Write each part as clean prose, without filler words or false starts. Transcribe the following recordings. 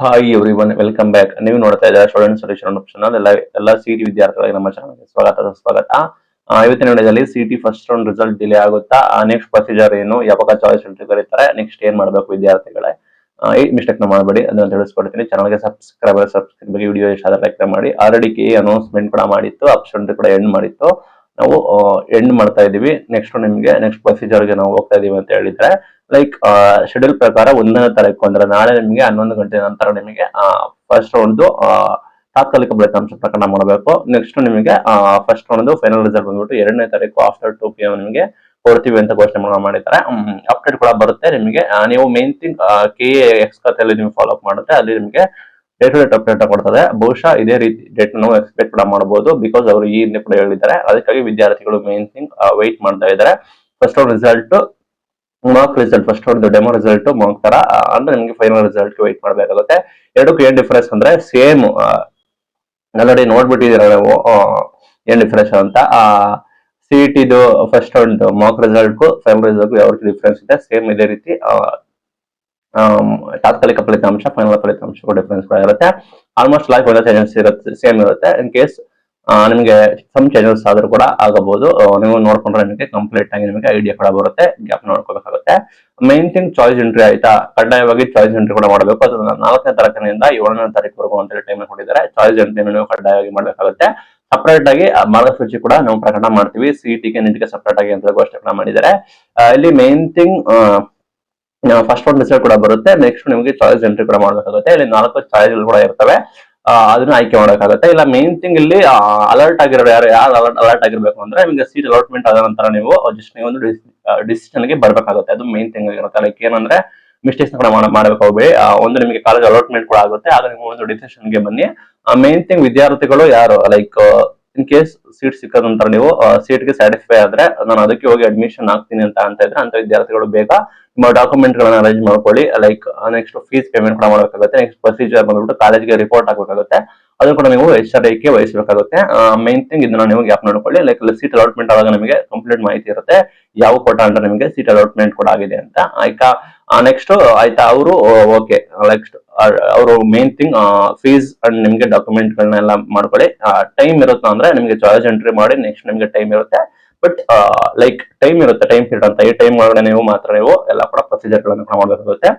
Hi everyone, welcome back. ನೀವು ನೋಡ್ತಾ ಇದ್ದಾರೆ ಸ್ಟೂಡೆಂಟ್ ಸೊಲ್ಯೂಷನ್ ಚಾನಲ್. ಎಲ್ಲ ಸಿಟಿ ವಿದ್ಯಾರ್ಥಿಗಳಿಗೆ ನಮ್ಮ ಚಾನಲ್ಗೆ ಸ್ವಾಗತ. ಇವತ್ತಿನ ವಿಡಿಯೋದಲ್ಲಿ city first round result delay ಆಗುತ್ತಾ, ನೆಕ್ಸ್ಟ್ ಪ್ರೊಸೀಜರ್ ಏನು, ಯಾವಾಗ ಚಾಯ್ಸ್ ಎಂಟ್ರಿ ಕರೀತಾರೆ, ನೆಕ್ಸ್ಟ್ ಏನ್ ಮಾಡಬೇಕು ವಿದ್ಯಾರ್ಥಿಗಳೇ, ಈ ಮಿಸ್ಟೇಕ್ ನ ಮಾಡಬೇಡಿ, ಅದನ್ನ ತಿಳಿಸ್ಕೊಡ್ತೀನಿ. ಚಾನಲ್ಗೆ ಸಬ್ಸ್ಕ್ರೈಬ್ ವಿಡಿಯೋ ಇಷ್ಟ ಆದ್ರೆ ಲೈಕ್ ಮಾಡಿ. ಆಲ್ರೆಡಿ ಕೆ ಅನೌನ್ಸ್ಮೆಂಟ್ ಕೂಡ ಮಾಡಿತ್ತು, ಆಪ್ಷನ್ ಕೂಡ ಎಂಡ್ ಮಾಡಿತ್ತು. ನಾವು ಎಂಡ್ ಮಾಡ್ತಾ ಇದೀವಿ. ನೆಕ್ಸ್ಟ್ ನಿಮಗೆ ನೆಕ್ಸ್ಟ್ ಪ್ರೊಸೀಜರ್ಗೆ ನಾವು ಹೋಗ್ತಾ ಇದೀವಿ ಅಂತ ಹೇಳಿದ್ರೆ, ಲೈಕ್ ಶೆಡ್ಯೂಲ್ ಪ್ರಕಾರ 1ನೇ ತಾರೀಕು ಅಂದ್ರೆ ನಾಳೆ ನಿಮಗೆ 11 ಗಂಟೆ ನಂತರ ನಿಮಗೆ ಫಸ್ಟ್ ರೌಂಡ್ ತಾತ್ಕಾಲಿಕ ಫಲಿತಾಂಶ ಪ್ರಕಟಣೆ ಮಾಡಬೇಕು. ನೆಕ್ಸ್ಟ್ ನಿಮಗೆ ಫಸ್ಟ್ ರೌಂಡ್ ಫೈನಲ್ ರಿಸಲ್ಟ್ ಬಂದ್ಬಿಟ್ಟು 2ನೇ ತಾರೀಕು ಆಫ್ಟರ್ 2 PM ನಿಮಗೆ ಕೊಡ್ತೀವಿ ಅಂತ ಘೋಷಣೆ ಮಾಡಿದ್ದಾರೆ. ಅಪ್ಡೇಟ್ ಕೂಡ ಬರುತ್ತೆ ನಿಮಗೆ. ನೀವು ಮೇನ್ ಥಿಂಗ್ KAX ಖಾತೆಯಲ್ಲಿ ನೀವು ಫಾಲೋ ಅಪ್ ಮಾಡುತ್ತೆ, ಅಲ್ಲಿ ನಿಮಗೆ ಡೇಟ್ ಟು ಡೇಟ್ ಅಪ್ಡೇಟ್ ಕೊಡ್ತದೆ. ಬಹುಶಃ ಇದೇ ರೀತಿ ಡೇಟ್ ನಾವು ಎಕ್ಸ್ಪೆಕ್ಟ್ ಕೂಡ ಮಾಡಬಹುದು, ಬಿಕಾಸ್ ಅವರು ಈ ಹಿಂದೆ ಕೂಡ ಹೇಳಿದ್ದಾರೆ. ಅದಕ್ಕಾಗಿ ವಿದ್ಯಾರ್ಥಿಗಳು ಮೇನ್ ಥಿಂಗ್ ವೆಯ್ಟ್ ಮಾಡ್ತಾ ಇದ್ದಾರೆ. First round result mark result, first ಒಂದು ಡೆಮೋ ರಿಸಲ್ಟ್ ಮಾರ್ಕ್ ತರ ಅಂದ್ರೆ ನಿಮಗೆ ಫೈನಲ್ ರಿಸಲ್ಟ್ ವೇಟ್ ಮಾಡಬೇಕಾಗುತ್ತೆ. ಎರಡಕ್ಕೂ ಏನ್ ಡಿಫರೆನ್ಸ್ ಅಂದ್ರೆ ಸೇಮ್ ಆಲ್ರೆಡಿ ನೋಡ್ಬಿಟ್ಟಿದ್ದೀರಾ ನೀವು ಏನ್ ಡಿಫರೆನ್ಸ್ ಅಂತ. CET ಫಸ್ಟ್ ಒಂದು ಮಾರ್ಕ್ ರಿಸಲ್ಟ್ ಫೈನಲ್ ರಿಸಲ್ಟ್ ಯಾವ ರೀತಿ ಡಿಫರೆನ್ಸ್ ಇದೆ, ಸೇಮ್ ಇದೇ ರೀತಿ ತಾತ್ಕಾಲಿಕ ಫಲಿತಾಂಶ ಫೈನಲ್ ಫಲಿತಾಂಶ ಡಿಫರೆನ್ಸ್ ಕೂಡ ಇರುತ್ತೆ. ಆಲ್ಮೋಸ್ಟ್ ಲೈಕ್ ಒಂದೇ ಚೇಂಜಸ್ ಇರುತ್ತೆ, ಸೇಮ್ ಇರುತ್ತೆ. ಇನ್ ಕೇಸ್ ನಿಮಗೆ ಸಮ್ ಚೇಂಜಸ್ ಆದ್ರೂ ಕೂಡ ಆಗಬಹುದು. ನೀವು ನೋಡ್ಕೊಂಡ್ರೆ ನಿಮಗೆ ಕಂಪ್ಲೀಟ್ ಆಗಿ ನಿಮಗೆ ಐಡಿಯಾ ಕೂಡ ಬರುತ್ತೆ, ಗ್ಯಾಪ್ ನೋಡ್ಕೋಬೇಕಾಗುತ್ತೆ. ಮೇನ್ ಥಿಂಗ್ ಚಾಯ್ಸ್ ಎಂಟ್ರಿ ಆಯ್ತಾ, ಕಡ್ಡಾಯವಾಗಿ ಚಾಯ್ಸ್ ಎಂಟ್ರಿ ಕೂಡ ಮಾಡಬೇಕು. ಅದು 4ನೇ ತಾರೀಕಿನಿಂದ 7ನೇ ತಾರೀಕುವರೆಗೂ ಅಂತ ಟೈಮ್ ಕೊಟ್ಟಿದ್ದಾರೆ. ಚಾಯ್ಸ್ ಎಂಟ್ರಿ ನೀವು ಕಡ್ಡಾಯವಾಗಿ ಮಾಡಬೇಕಾಗುತ್ತೆ. ಸಪರೇಟ್ ಆಗಿ ಮಾರ್ಗಸೂಚಿ ಕೂಡ ನಾವು ಪ್ರಕಟಣೆ ಮಾಡ್ತೀವಿ. CET ಗೆ ನೀಟ್ಗೆ ಸಪರೇಟ್ ಆಗಿ ಅಂತ ಘೋಷಣೆ ಮಾಡಿದ್ದಾರೆ. ಇಲ್ಲಿ ಮೇನ್ ಥಿಂಗ್ ಫಸ್ಟ್ ಒಂದು ರಿಸಲ್ಟ್ ಕೂಡ ಬರುತ್ತೆ. ನೆಕ್ಸ್ಟ್ ನಿಮಗೆ ಚಾಯ್ಸ್ ಎಂಟ್ರಿ ಕೂಡ ಮಾಡಬೇಕಾಗುತ್ತೆ. ಇಲ್ಲಿ 4 ಚಾಯ್ಸ್ ಕೂಡ ಇರ್ತವೆ, ಅದನ್ನ ಆಯ್ಕೆ ಮಾಡಬೇಕಾಗುತ್ತೆ. ಇಲ್ಲ ಮೇನ್ ಥಿಂಗ್ ಇಲ್ಲಿ ಅಲರ್ಟ್ ಆಗಿರೋ ಯಾರು ಅಲರ್ಟ್ ಆಗಿರ್ಬೇಕು ಅಂದ್ರೆ ನಿಮಗೆ ಸೀಟ್ ಅಲಾಟ್ಮೆಂಟ್ ಆದ ನಂತರ ನೀವು ಜಸ್ಟ್ ನೀವು ಒಂದು ಡಿಸಿಷನ್ ಗೆ ಬರ್ಬೇಕಾಗುತ್ತೆ. ಅದು ಮೇನ್ ಥಿಂಗ್ ಆಗಿರುತ್ತೆ. ಲೈಕ್ ಏನಂದ್ರೆ ಮಿಸ್ಟೇಕ್ಸ್ ಕೂಡ ಮಾಡಬೇಕು ಹೋಗ್ಬೇಡಿ. ಒಂದು ನಿಮಗೆ ಕಾಲೇಜ್ ಅಲಾಟ್ಮೆಂಟ್ ಕೂಡ ಆಗುತ್ತೆ, ಆಗ ನೀವು ಒಂದು ಡಿಸಿಷನ್ ಗೆ ಬನ್ನಿ. ಮೇನ್ ಥಿಂಗ್ ವಿದ್ಯಾರ್ಥಿಗಳು ಯಾರು ಲೈಕ್ ಇನ್ ಕೇಸ್ ಸೀಟ್ ಸಿಕ್ಕದ ನಂತರ ನೀವು ಸೀಟ್ ಗೆ ಸ್ಯಾಟಿಸ್ಫೈ ಆದ್ರೆ ನಾನು ಅದಕ್ಕೆ ಹೋಗಿ ಅಡ್ಮಿಷನ್ ಆಗ್ತೀನಿ ಅಂತ ಇದ್ರೆ ಅಂತ ವಿದ್ಯಾರ್ಥಿಗಳು ಬೇಗ ನಿಮ್ಮ ಡಾಕ್ಯುಮೆಂಟ್ ಗಳನ್ನ ಅರೇಂಜ್ ಮಾಡ್ಕೊಳ್ಳಿ. ಲೈಕ್ ನೆಕ್ಸ್ಟ್ ಫೀಸ್ ಪೇಮೆಂಟ್ ಕೂಡ ಮಾಡಬೇಕಾಗುತ್ತೆ. ನೆಕ್ಸ್ಟ್ ಪ್ರೊಸೀಜರ್ ಬಂದ್ಬಿಟ್ಟು ಕಾಲೇಜ್ಗೆ ರಿಪೋರ್ಟ್ ಹಾಕಬೇಕಾಗುತ್ತೆ, ಅದು ಕೂಡ ನೀವು ಎಚ್ಚರಿಕೆ ವಹಿಸಬೇಕಾಗುತ್ತೆ. ಮೇನ್ ಥಿಂಗ್ ಇದನ್ನ ನೀವು ಗ್ಯಾಪ್ ನೋಡ್ಕೊಳ್ಳಿ. ಲೈಕ್ ಸೀಟ್ ಅಲಾಟ್ಮೆಂಟ್ ಆದಾಗ ನಿಮಗೆ ಕಂಪ್ಲೀಟ್ ಮಾಹಿತಿ ಇರುತ್ತೆ, ಯಾವ ಕೋಟ ಅಂತ ನಿಮಗೆ ಸೀಟ್ ಅಲಾಟ್ಮೆಂಟ್ ಕೂಡ ಆಗಿದೆ ಅಂತ. ಆಯ್ತಾ ನೆಕ್ಸ್ಟ್ ಆಯ್ತಾ ಅವರು ಓಕೆ ನೆಕ್ಸ್ಟ್ ಅವರು ಮೇನ್ ಥಿಂಗ್ ಫೀಸ್ ಅಂಡ್ ನಿಮ್ಗೆ ಡಾಕ್ಯುಮೆಂಟ್ ಗಳನ್ನೆಲ್ಲ ಮಾಡ್ಕೊಳ್ಳಿ. ಟೈಮ್ ಇರುತ್ತೆ ಅಂದ್ರೆ ನಿಮ್ಗೆ ಚಾಯ್ಸ್ ಎಂಟ್ರಿ ಮಾಡಿ ನೆಕ್ಸ್ಟ್ ನಿಮ್ಗೆ ಟೈಮ್ ಇರುತ್ತೆ. ಬಟ್ ಲೈಕ್ ಟೈಮ್ ಇರುತ್ತೆ, ಟೈಮ್ ಪೀರಿಯಡ್ ಅಂತ. ಈ ಟೈಮ್ ಒಳಗಡೆ ನೀವು ಮಾತ್ರ ನೀವು ಎಲ್ಲ ಕೂಡ ಪ್ರೊಸೀಜರ್ ಗಳನ್ನು ಕೂಡ ಮಾಡಬೇಕಾಗುತ್ತೆ.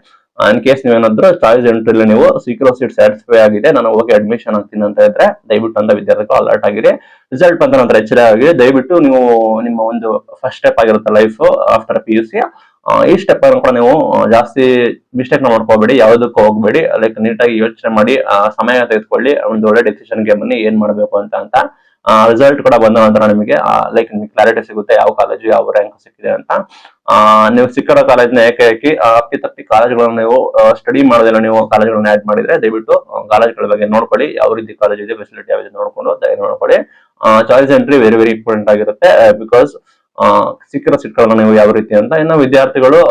ಇನ್ ಕೇಸ್ ನೀವೇನಾದ್ರೂ ಚಾಯ್ಸ್ ಎಂಟ್ರಿ ನೀವು ಸಿಕ್ಕಿರೋ ಸೀಟ್ ಸ್ಯಾಟಿಸ್ಫೈ ಆಗಿದೆ, ನಾನು ಹೋಗಿ ಅಡ್ಮಿಷನ್ ಆಗ್ತೀನಿ ಅಂತ ಇದ್ರೆ ದಯವಿಟ್ಟು ಅಂತ ವಿದ್ಯಾರ್ಥಿಗಳು ಅಲರ್ಟ್ ಆಗಿದೆ. ರಿಸಲ್ಟ್ ಬಂದ ನಂತರ ಎಚ್ಚರ ಆಗಿದೆ. ದಯವಿಟ್ಟು ನೀವು ನಿಮ್ಮ ಒಂದು ಫಸ್ಟ್ ಸ್ಟೆಪ್ ಆಗಿರುತ್ತೆ ಲೈಫ್ ಆಫ್ಟರ್ PUC, ಈ ಸ್ಟೆಪ್ ಅನ್ನು ಕೂಡ ನೀವು ಜಾಸ್ತಿ ಮಿಸ್ಟೇಕ್ ಮಾಡ್ಕೋಬೇಡಿ, ಯಾವುದಕ್ಕೂ ಹೋಗ್ಬೇಡಿ. ಲೈಕ್ ನೀಟಾಗಿ ಯೋಚನೆ ಮಾಡಿ ಸಮಯ ತೆಗೆದುಕೊಳ್ಳಿ, ಒಂದು ಒಳ್ಳೆ ಡೆಸಿಷನ್ ಗೆ ಬನ್ನಿ ಏನ್ ಮಾಡ್ಬೇಕು ಅಂತ. ರಿಸಲ್ಟ್ ಕೂಡ ಬಂದ ನಂತರ ನಿಮಗೆ ಲೈಕ್ ನಿಮಗೆ ಕ್ಲಾರಿಟಿ ಸಿಗುತ್ತೆ ಯಾವ ಕಾಲೇಜು ಯಾವ ರ್ಯಾಂಕ್ ಸಿಕ್ಕಿದೆ ಅಂತ. ನೀವು ಸಿಕ್ಕಿರೋ ಕಾಲೇಜ್ನ ಏಕಾಏಕಿ ಅಪ್ಪಿತಪ್ಪಿ ಕಾಲೇಜ್ಗಳನ್ನು ನೀವು ಸ್ಟಡಿ ಮಾಡೋದಿಲ್ಲ, ನೀವು ಕಾಲೇಜ್ಗಳನ್ನ ಆಡ್ ಮಾಡಿದ್ರೆ ದಯವಿಟ್ಟು ಕಾಲೇಜ್ಗಳ ಬಗ್ಗೆ ನೋಡ್ಕೊಳ್ಳಿ, ಯಾವ ರೀತಿ ಕಾಲೇಜ್ ಇದೆ, ಫೆಸಿಲಿಟಿ ಯಾವ ಇದೆ ನೋಡ್ಕೊಂಡು ದಯವಿಟ್ಟು ನೋಡ್ಕೊಳ್ಳಿ. Choice entry very very important ಆಗಿರುತ್ತೆ, ಬಿಕಾಸ್ ಸಿಕ್ಕಿರೋ ಸೀಟ್ಗಳನ್ನ ನೀವು ಯಾವ ರೀತಿ ಅಂತ. ಇನ್ನು ವಿದ್ಯಾರ್ಥಿಗಳು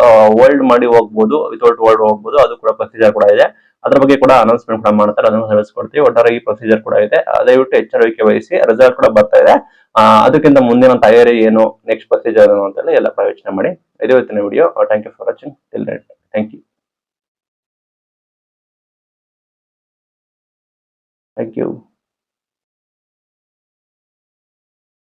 ವರ್ಲ್ಡ್ ಮಾಡಿ ಹೋಗ್ಬೋದು, ವಿತೌಟ್ ವರ್ಲ್ಡ್ ಹೋಗ್ಬೋದು, ಅದು ಕೂಡ ಪ್ರೊಸೀಜರ್ ಕೂಡ ಇದೆ. ಅದ್ರ ಬಗ್ಗೆ ಕೂಡ ಅನೌನ್ಸ್ಮೆಂಟ್ ಕೂಡ ಮಾಡ್ತಾರೆ, ಅದನ್ನು ತಿಳಿಸ್ಕೊಡ್ತೀವಿ. ಒಟ್ಟಾರೆ ಈ ಪ್ರೊಸೀಜರ್ ಕೂಡ ಇದೆ, ದಯವಿಟ್ಟು ಎಚ್ಚರಿಕೆ ವಹಿಸಿ. ರಿಸಲ್ಟ್ ಕೂಡ ಬರ್ತಾ ಇದೆ, ಅದಕ್ಕಿಂತ ಮುಂದಿನ ತಯಾರಿ ಏನು, ನೆಕ್ಸ್ಟ್ ಪ್ರೊಸೀಜರ್ ಏನು ಅಂತೆಲ್ಲ ಎಲ್ಲ ಯೋಚನೆ ಮಾಡಿ. ಇದು ಇವತ್ತಿನ video. Thank you for watching till then. Thank you. Thank you.